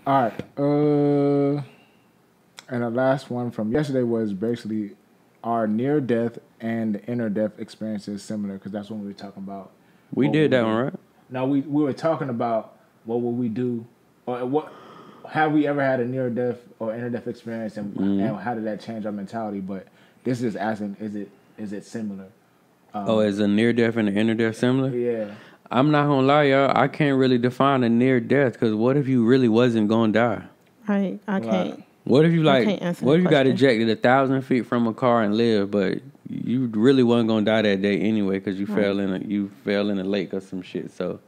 All right. And the last one from yesterday was basically our near death and inner death experiences similar because that's what we were talking about. We did that one, right? No, we were talking about what would we do, or what have we ever had a near death or inner death experience, and how did that change our mentality? But this is asking, is it similar? Is a near death and an inner death similar? Yeah. I'm not gonna lie, y'all. I can't really define a near death because what if you really wasn't gonna die? Right, I can't. What if you What if you got ejected 1,000 feet from a car and lived, but you really wasn't gonna die that day anyway because you fell in a lake or some shit? So,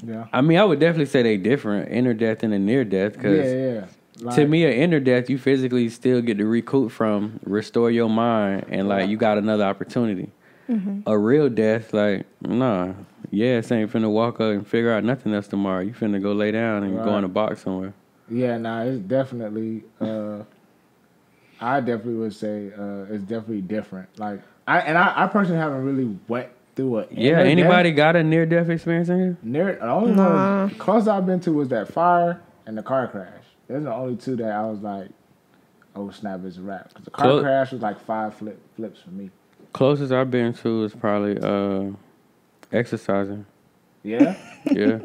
yeah. I mean, I would definitely say they different, inner death and a near death. Because to me, an inner death, you physically still get to recoup from, restore your mind, and you got another opportunity. Mm-hmm. A real death, nah. Yeah, it ain't finna walk up and figure out nothing else tomorrow. You finna go lay down and go in a box somewhere. Yeah, it's definitely. I definitely would say it's definitely different. I personally haven't really went through it. Yeah, anybody got a near death experience in here? The only one close I've been to was that fire and the car crash. Those are the only two that I was like, oh snap, it's a wrap. Because the car crash was like 5 flips for me. Closest I've been to is probably exercising. Yeah? Yeah.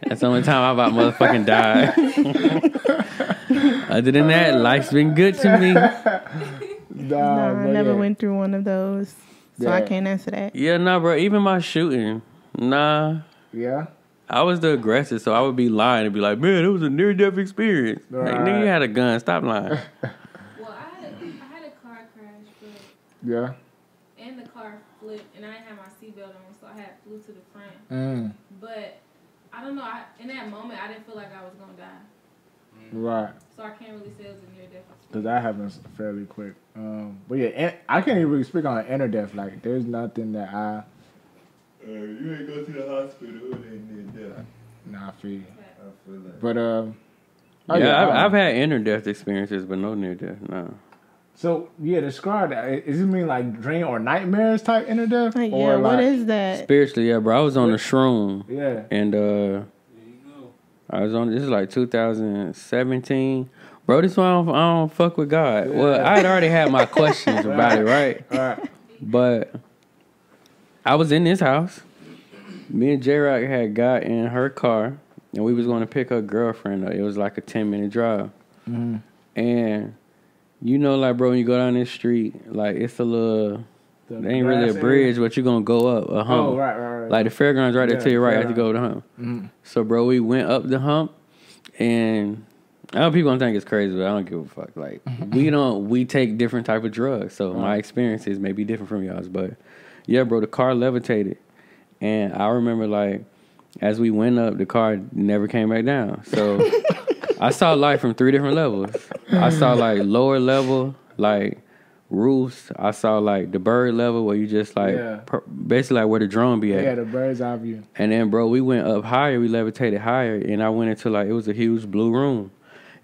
That's the only time I about motherfucking died. Other than that, life's been good to me. I never went through one of those, so I can't answer that. Yeah, bro. Even my shooting, Yeah? I was the aggressor, so I would be lying and be like, man, it was a near-death experience. Right. Like, nigga, you had a gun. Stop lying. Well, I had a car crash, but... Yeah? And the car flipped, and I didn't have my seatbelt on, so I had flew to the front. But... I don't know. In that moment, I didn't feel like I was going to die. Right. So I can't really say it was a near death. Because that happens fairly quick. But yeah, I can't even really speak on inner death. Like, there's nothing that I... you ain't go to the hospital. It ain't near death. Nah, I feel you. I feel that. But, I've had inner death experiences, but no near death, no. So, yeah, describe that. Does it mean like dream or nightmares type inner death? Yeah, or what is that? Spiritually, yeah, bro. I was on the shroom. Yeah. And I was on, this is like 2017. Bro, this one I don't fuck with God. Yeah. Well, I had already had my questions about it, right? All right. But I was in this house. Me and J-Rock had got in her car, and we was going to pick her girlfriend up. It was like a 10-minute drive. Mm-hmm. And... you know, like, bro, when you go down this street, like, it's a little... it ain't really a bridge, but you're going to go up a hump. Oh, right. Like, the fairground's right there to your right after you go over the hump. Mm-hmm. So, bro, we went up the hump, and I know people don't think it's crazy, but I don't give a fuck. Like, we take different type of drugs, so my experiences may be different from y'all's. But, yeah, bro, the car levitated. And I remember, like, as we went up, the car never came back down. So... I saw life from 3 different levels. I saw like lower level, like roofs. I saw like the bird level where you just like basically like where the drone be at. Yeah, the bird's eye view. And then, bro, we went up higher. We levitated higher, and I went into like it was a huge blue room.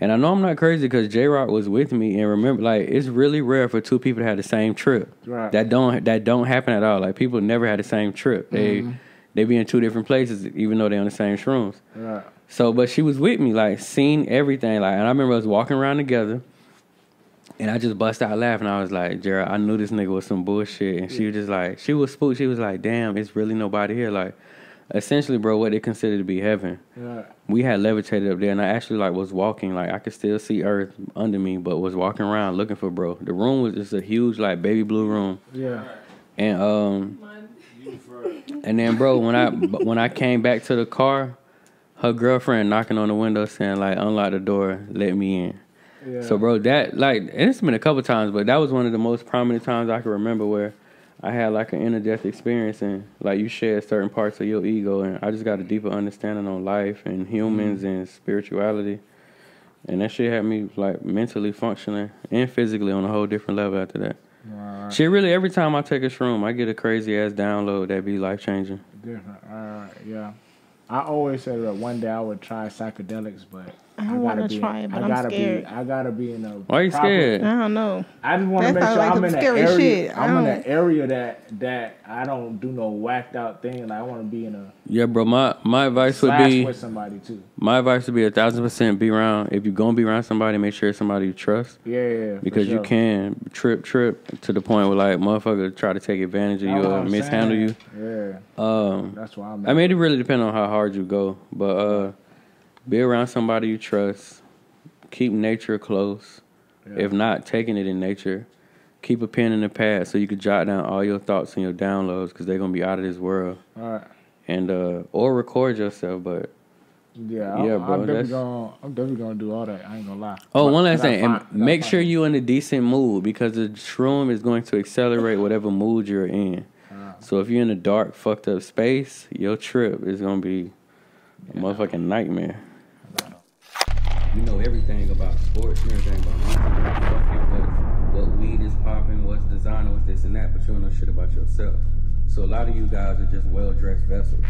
And I know I'm not crazy because J-Rock was with me. And remember, like it's really rare for 2 people to have the same trip. Right. That don't happen at all. Like people never had the same trip. They be in 2 different places even though they on the same shrooms. Right. So, but she was with me, like, seen everything. Like, and I remember us walking around together, and I just bust out laughing. I was like, Jared, I knew this nigga was some bullshit. And she was just like, she was spooked. She was like, damn, it's really nobody here. Like, essentially, bro, what they consider to be heaven. Right. We had levitated up there, and I actually, like, was walking. Like, I could still see earth under me, but was walking around looking for bro. The room was just a huge, like, baby blue room. Yeah. And, and then, bro, when I came back to the car, her girlfriend knocking on the window saying, like, unlock the door, let me in. Yeah. So, bro, that, like, and it's been a couple times, but that was one of the most prominent times I can remember where I had, like, an inner-death experience and, like, you shed certain parts of your ego, and I just got a deeper understanding on life and humans and spirituality. And that shit had me, like, mentally functioning and physically on a whole different level after that. Right. Shit, really, every time I take a shroom, I get a crazy-ass download that be life-changing. Different. Yeah. I always said that one day I would try psychedelics, but I want to try it, but I'm scared. I gotta be in a. Why are you scared? I don't know. I just want to make sure I'm in an area. I'm in an area that I don't do no whacked out thing. Like I want to be in a Yeah, bro. My advice would be with somebody too. My advice would be 1,000% be around. If you're gonna be around somebody, make sure it's somebody you trust. Yeah. Because you can trip to the point where like motherfuckers try to take advantage of you or mishandle you. Yeah. That's why I'm. I mean, it really depends on how hard you go, but be around somebody you trust. Keep nature close. Yeah. If not, taking it in nature. Keep a pen in the pad so you can jot down all your thoughts and your downloads because they're gonna be out of this world. All right. And or record yourself, but bro. I'm definitely gonna do all that. I ain't gonna lie. Oh, one last thing, and make sure you're in a decent mood because the shroom is going to accelerate whatever mood you're in. So if you're in a dark, fucked up space, your trip is gonna be a motherfucking nightmare. You know everything about sports, you know everything about music, what weed is popping, what's designer, what's this and that, but you don't know shit about yourself. So a lot of you guys are just well-dressed vessels.